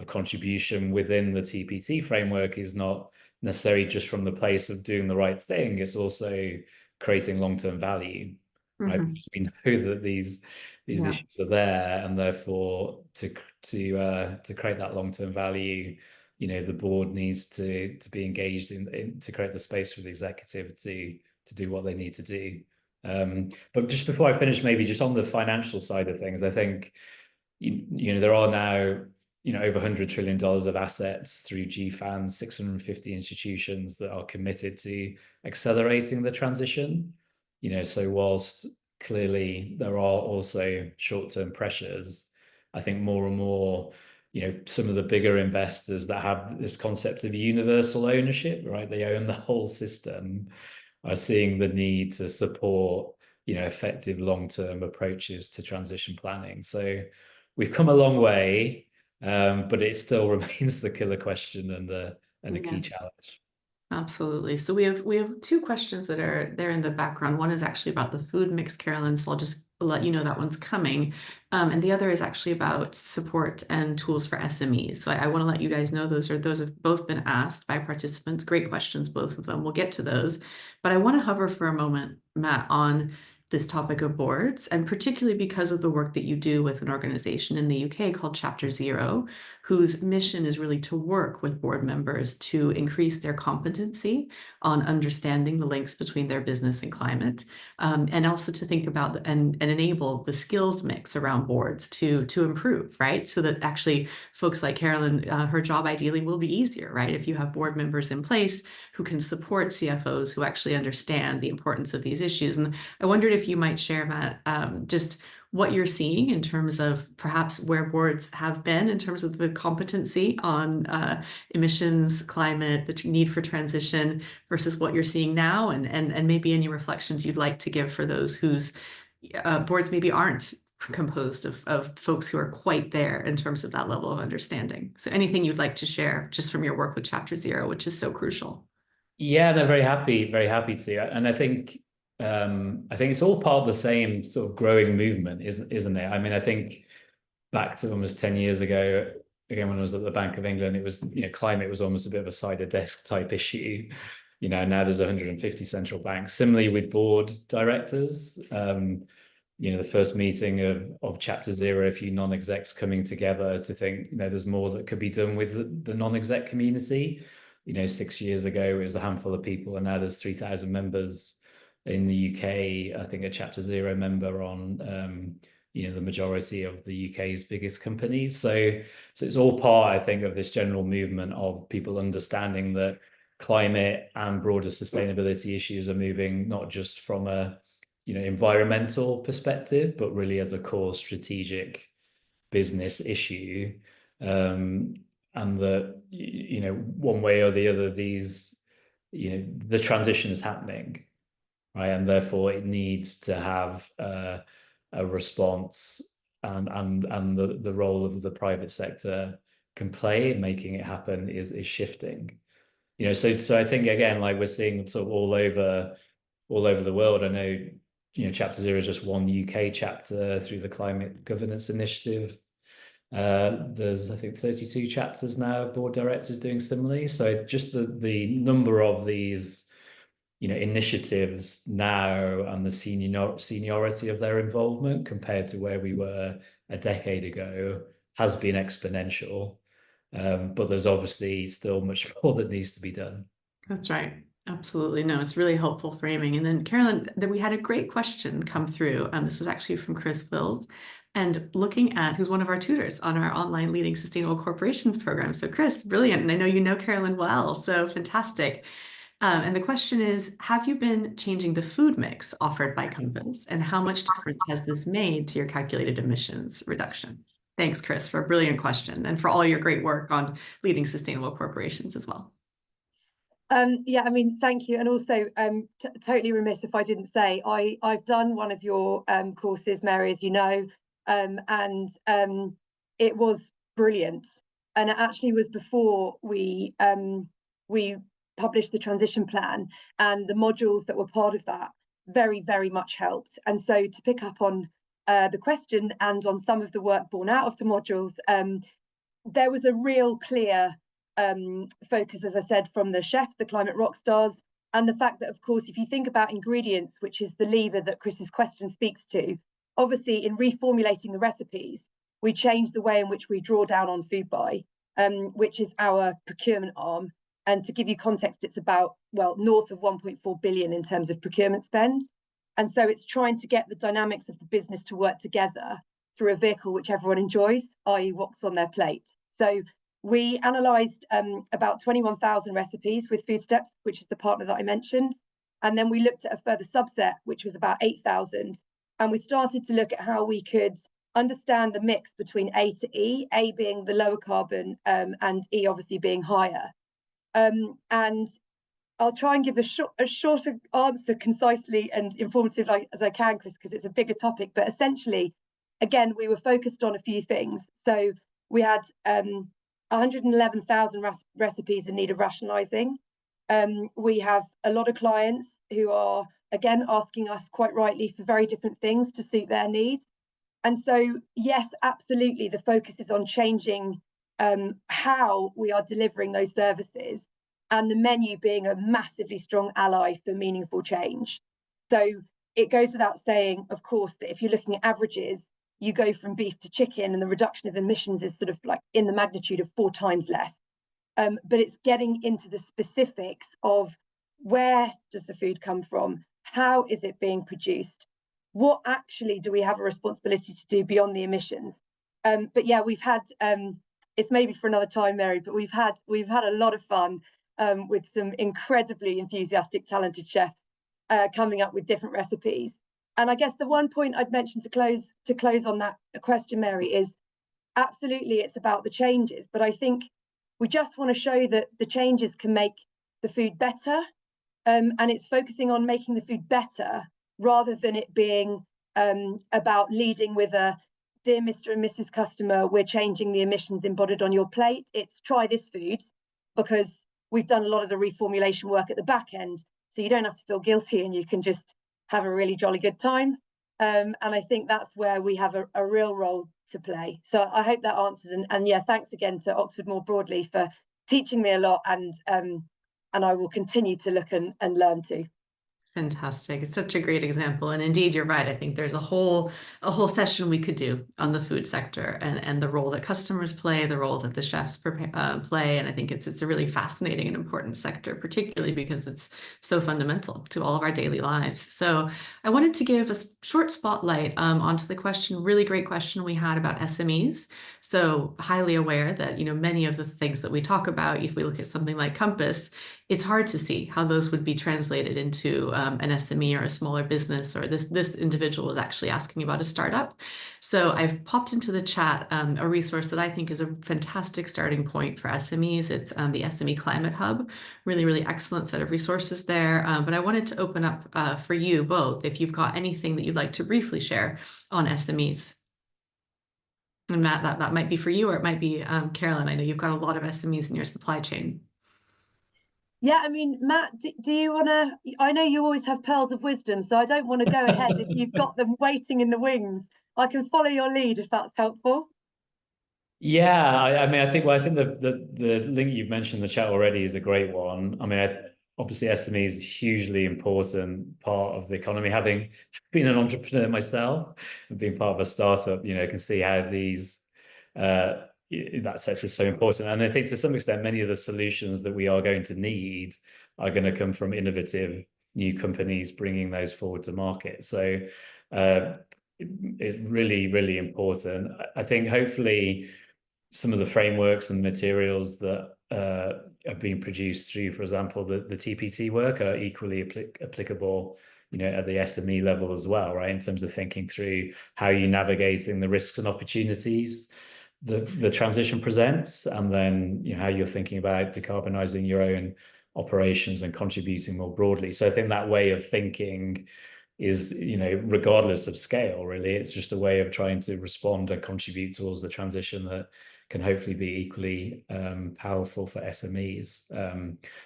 contribution within the TPT framework is not necessarily just from the place of doing the right thing. It's also creating long-term value, right? Because we know that these issues are there, and therefore to create that long-term value, the board needs to be engaged in to create the space for the executive to do what they need to do. But just before I finish, maybe just on the financial side of things, I think there are now over $100 trillion of assets through GFANZ, 650 institutions that are committed to accelerating the transition. So whilst clearly there are also short-term pressures, I think more and more, some of the bigger investors that have this concept of universal ownership, right? They own the whole system, are seeing the need to support, effective long-term approaches to transition planning. So we've come a long way, but it still remains the killer question and a key challenge. Absolutely. So we have two questions that are there in the background. One is actually about the food mix, Carolyn, so I'll just let you know that one's coming. And the other is actually about support and tools for SMEs. So I want to let you guys know those have both been asked by participants. Great questions, both of them. We'll get to those. But I want to hover for a moment, Matt, on this topic of boards, and particularly because of the work that you do with an organization in the UK called Chapter Zero, whose mission is really to work with board members to increase their competency on understanding the links between their business and climate, and also to think about and enable the skills mix around boards to improve, right? So that actually folks like Carolyn, her job ideally will be easier, right? If you have board members in place who can support CFOs who actually understand the importance of these issues. And I wondered if you might share, Matt, just what you're seeing in terms of perhaps where boards have been in terms of the competency on emissions, climate, the need for transition versus what you're seeing now, and maybe any reflections you'd like to give for those whose boards maybe aren't composed of folks who are quite there in terms of that level of understanding. So anything you'd like to share just from your work with Chapter Zero, which is so crucial. Yeah, they're very happy to. And I think it's all part of the same sort of growing movement, isn't it? I mean, I think back to almost 10 years ago, again, when I was at the Bank of England, it was, climate was almost a bit of a side of desk type issue. Now there's 150 central banks. Similarly with board directors, the first meeting of Chapter Zero, a few non-execs coming together to think, there's more that could be done with the non-exec community. 6 years ago, it was a handful of people, and now there's 3,000 members in the UK. I think a Chapter Zero member on, the majority of the UK's biggest companies. So it's all part, I think, of this general movement of people understanding that climate and broader sustainability issues are moving not just from a environmental perspective, but really as a core strategic business issue. And that, one way or the other, these, the transition is happening, right? And therefore it needs to have a response, and the role of the private sector can play in making it happen is shifting. So I think, again, like we're seeing sort of all over the world. I know, Chapter Zero is just one UK chapter through the Climate Governance Initiative. There's, I think, 32 chapters now of board directors doing similarly. So just the number of these, initiatives now, and the seniority of their involvement compared to where we were a decade ago has been exponential. But there's obviously still much more that needs to be done. That's right. Absolutely. No, it's really helpful framing. And then Carolyn, we had a great question come through. This was actually from Chris Wills, and looking at who's one of our tutors on our online Leading Sustainable Corporations program. So Chris, brilliant. And I know you know Carolyn well, so fantastic. And the question is, have you been changing the food mix offered by Compass, and how much difference has this made to your calculated emissions reduction? Thanks, Chris, for a brilliant question and for all your great work on leading sustainable corporations as well. Yeah, I mean, thank you. And also, totally remiss if I didn't say, I've done one of your courses, Mary, as you know, and it was brilliant. And it actually was before we published the transition plan, and the modules that were part of that very, very much helped. And so to pick up on the question and on some of the work born out of the modules, there was a real clear focus, as I said, from the chefs, the climate rock stars, and the fact that, of course, if you think about ingredients, which is the lever that Chris's question speaks to, obviously in reformulating the recipes, we change the way in which we draw down on food buy, which is our procurement arm. And to give you context, it's about, well, north of 1.4 billion in terms of procurement spend. And so it's trying to get the dynamics of the business to work together through a vehicle which everyone enjoys, i.e. what's on their plate. So we analysed about 21,000 recipes with Food Steps, which is the partner that I mentioned. And then we looked at a further subset, which was about 8,000. And we started to look at how we could understand the mix between A to E, A being the lower carbon and E obviously being higher. And I'll try and give a shorter answer concisely and informative as I can, Chris, because it's a bigger topic. But essentially, again, we were focused on a few things. So we had 111,000 recipes in need of rationalising. We have a lot of clients who are, again, asking us quite rightly for very different things to suit their needs. And so, yes, absolutely, the focus is on changing how we are delivering those services, and the menu being a massively strong ally for meaningful change. So it goes without saying, of course, that if you're looking at averages, you go from beef to chicken, and the reduction of emissions is sort of like in the magnitude of 4 times less. But it's getting into the specifics of where does the food come from? How is it being produced? What actually do we have a responsibility to do beyond the emissions? But yeah, we've had, it's maybe for another time, Mary, but we've had a lot of fun with some incredibly enthusiastic, talented chefs coming up with different recipes. I guess the one point I'd mention to close on that question, Mary, is absolutely it's about the changes, but I think we just want to show that the changes can make the food better, and it's focusing on making the food better rather than it being about leading with a dear Mr. and Mrs. Customer, we're changing the emissions embodied on your plate. It's try this food, because we've done a lot of the reformulation work at the back end, so you don't have to feel guilty and you can just have a really jolly good time. And I think that's where we have a real role to play. So I hope that answers. And yeah, thanks again to Oxford more broadly for teaching me a lot, and I will continue to look and learn too. Fantastic. It's such a great example. And indeed, you're right. I think there's a whole session we could do on the food sector and the role that customers play, the role that the chefs play. And I think it's a really fascinating and important sector, particularly because it's so fundamental to all of our daily lives. So I wanted to give a short spotlight onto the really great question we had about SMEs. So highly aware that, many of the things that we talk about, if we look at something like Compass, it's hard to see how those would be translated into an SME or a smaller business, or this individual was actually asking about a startup. So I've popped into the chat a resource that I think is a fantastic starting point for SMEs. It's the SME Climate Hub, really, really excellent set of resources there. But I wanted to open up for you both, if you've got anything that you'd like to briefly share on SMEs. And Matt, that might be for you, or it might be Carolyn. I know you've got a lot of SMEs in your supply chain. Yeah, I mean, Matt, do you want to? I know you always have pearls of wisdom, so I don't want to go ahead if you've got them waiting in the wings. I can follow your lead if that's helpful. Yeah, I mean, I think the link you've mentioned in the chat already is a great one. I mean, obviously SME is a hugely important part of the economy. Having been an entrepreneur myself and being part of a startup, can see how that sector is so important. And I think to some extent, many of the solutions that we are going to need are going to come from innovative new companies bringing those forward to market. So it's really, really important. I think hopefully some of the frameworks and materials that have been produced through, for example, the TPT work are equally applicable, at the SME level as well, right? In terms of thinking through how you're navigating the risks and opportunities the transition presents, and then how you're thinking about decarbonising your own operations and contributing more broadly. So I think that way of thinking is, regardless of scale, really, it's just a way of trying to respond and contribute towards the transition that can hopefully be equally powerful for SMEs.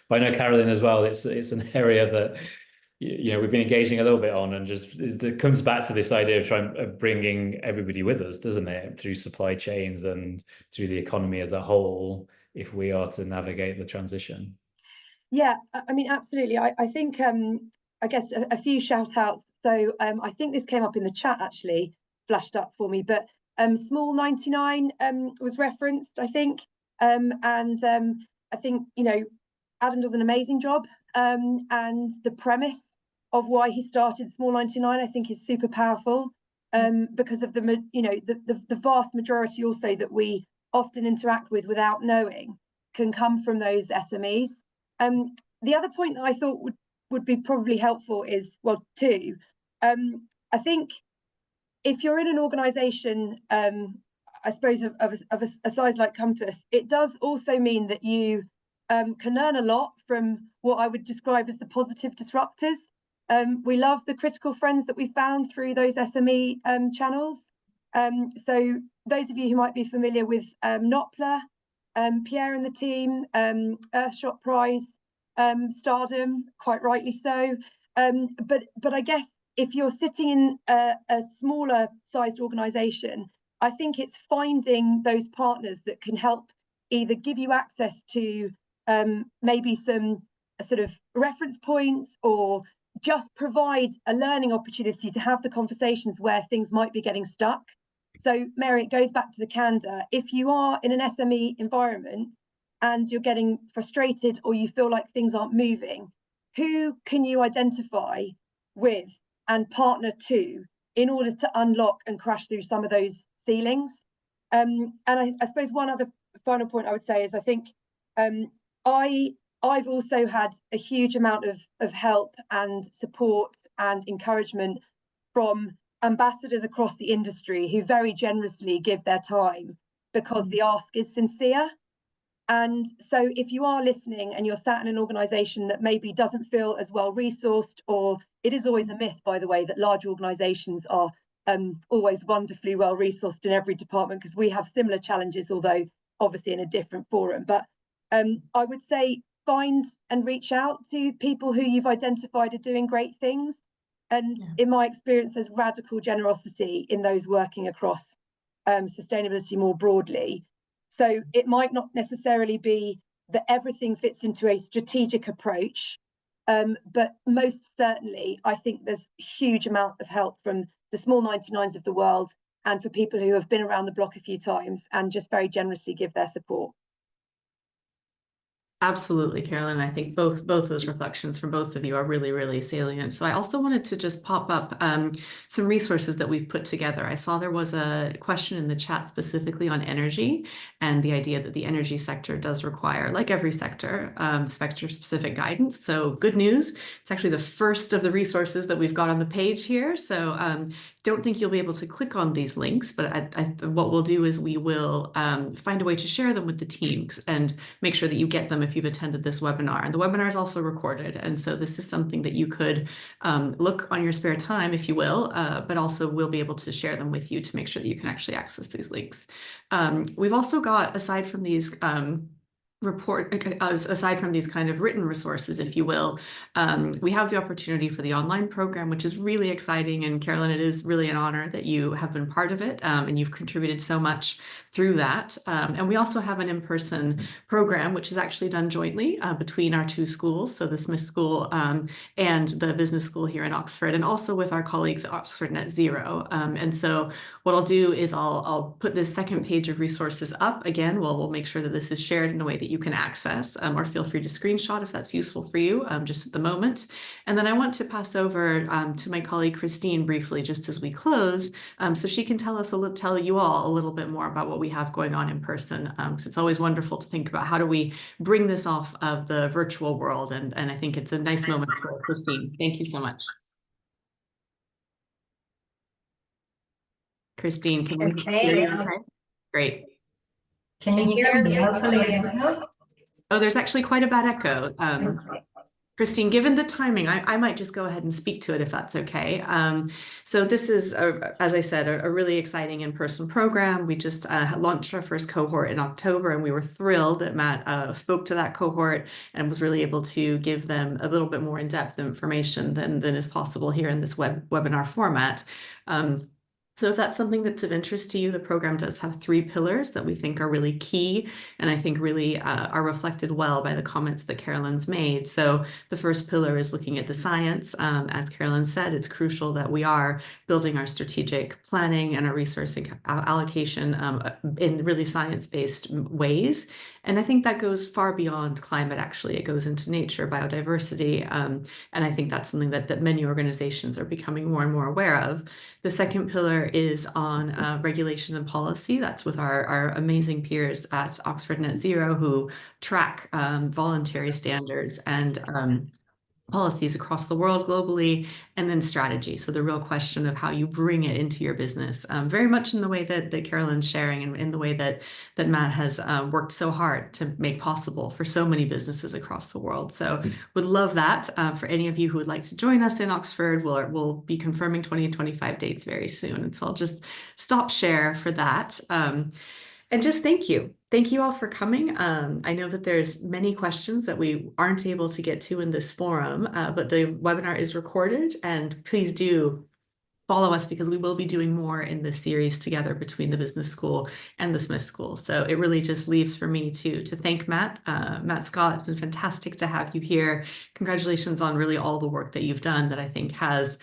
But I know, Carolyn, as well, it's an area that we've been engaging a little bit on, and it comes back to this idea of bringing everybody with us, doesn't it, through supply chains and through the economy as a whole, if we are to navigate the transition. Yeah, I mean, absolutely. I think I guess a few shout outs. So I think this came up in the chat, actually flashed up for me, but Small 99 was referenced, I think, and I think Adam does an amazing job, and the premise of why he started Small 99 I think is super powerful, because of the vast majority also that we often interact with without knowing can come from those SMEs. The other point that I thought would be probably helpful is, well, two. I think if you're in an organisation, I suppose of a size like Compass, it does also mean that you can learn a lot from what I would describe as the positive disruptors. We love the critical friends that we found through those SME channels. So those of you who might be familiar with Nopla, Pierre and the team, Earthshot Prize, Stardom, quite rightly so. But I guess if you're sitting in a smaller sized organisation, I think it's finding those partners that can help either give you access to maybe some sort of reference points, or just provide a learning opportunity to have the conversations where things might be getting stuck. So Mary, it goes back to the candor. If you are in an SME environment and you're getting frustrated, or you feel like things aren't moving, who can you identify with and partner to in order to unlock and crash through some of those ceilings? And I suppose one other final point I would say is, I think I've also had a huge amount of help and support and encouragement from ambassadors across the industry who very generously give their time because the ask is sincere. And so if you are listening and you're sat in an organization that maybe doesn't feel as well resourced, or it is always a myth, by the way, that large organizations are always wonderfully well resourced in every department, because we have similar challenges, although obviously in a different forum. But I would say find and reach out to people who you've identified are doing great things. And in my experience, there's radical generosity in those working across sustainability more broadly. So it might not necessarily be that everything fits into a strategic approach, but most certainly, I think there's a huge amount of help from the small 99s of the world, and for people who have been around the block a few times and just very generously give their support. Absolutely, Carolyn. I think both those reflections from both of you are really, really salient. So I also wanted to just pop up some resources that we've put together. I saw there was a question in the chat specifically on energy and the idea that the energy sector does require, like every sector, sector-specific guidance. So good news, it's actually the first of the resources that we've got on the page here. So don't think you'll be able to click on these links, but what we'll do is we will find a way to share them with the teams and make sure that you get them if you've attended this webinar. And the webinar is also recorded. And so this is something that you could look on your spare time, if you will, but also we'll be able to share them with you to make sure that you can actually access these links. We've also got, aside from these aside from these kind of written resources, if you will, we have the opportunity for the online program, which is really exciting. And Carolyn, it is really an honor that you have been part of it, and you've contributed so much through that. And we also have an in-person program, which is actually done jointly between our two schools, so the Smith School and the business school here in Oxford, and also with our colleagues at Oxford Net Zero. And so what I'll do is I'll put this second page of resources up again. We'll make sure that this is shared in a way that you can access, or feel free to screenshot if that's useful for you just at the moment. And then I want to pass over to my colleague Christine briefly, just as we close, so she can tell you all a little bit more about what we have going on in person. Because it's always wonderful to think about how do we bring this off of the virtual world, and I think it's a nice moment for Christine. Thank you so much. Christine, can you hear me okay? Great. Can you hear me? Hopefully, oh, there's actually quite a bad echo. Okay. Christine, given the timing, I might just go ahead and speak to it if that's okay. So this is, as I said, a really exciting in-person program. We just launched our first cohort in October, and we were thrilled that Matt spoke to that cohort and was really able to give them a little bit more in-depth information than is possible here in this webinar format. So if that's something that's of interest to you, the program does have 3 pillars that we think are really key, and I think really are reflected well by the comments that Carolyn's made. So the first pillar is looking at the science. As Carolyn said, it's crucial that we are building our strategic planning and our resource allocation in really science-based ways. And I think that goes far beyond climate, actually. It goes into nature, biodiversity, and I think that's something that many organizations are becoming more and more aware of. The second pillar is on regulations and policy. That's with our amazing peers at Oxford Net Zero, who track voluntary standards and policies across the world globally, and then strategy. So the real question of how you bring it into your business, very much in the way that Carolyn's sharing, and in the way that Matt has worked so hard to make possible for so many businesses across the world. So would love that. For any of you who would like to join us in Oxford, we'll be confirming 2025 dates very soon. And so I'll just stop share for that. And just thank you. Thank you all for coming. I know that there's many questions that we aren't able to get to in this forum, but the webinar is recorded, and please do follow us, because we will be doing more in this series together between the business school and the Smith School. So it really just leaves for me to thank Matt. Matt Scott, it's been fantastic to have you here. Congratulations on really all the work that you've done, that I think has,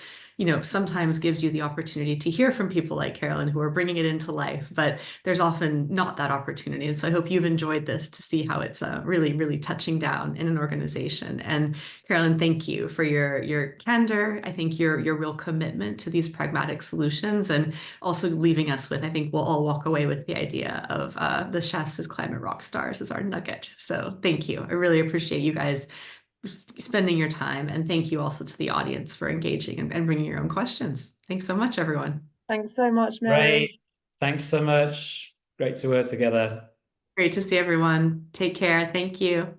sometimes gives you the opportunity to hear from people like Carolyn who are bringing it into life, but there's often not that opportunity. And so I hope you've enjoyed this, to see how it's really, really touching down in an organization. And Carolyn, thank you for your candor. I think your real commitment to these pragmatic solutions, and also leaving us with, I think we'll all walk away with the idea of the chefs as climate rock stars as our nugget. So thank you. I really appreciate you guys spending your time. And thank you also to the audience for engaging and bringing your own questions. Thanks so much, everyone. Thanks so much, Mary. Great. Thanks so much. Great to work together. Great to see everyone. Take care. Thank you.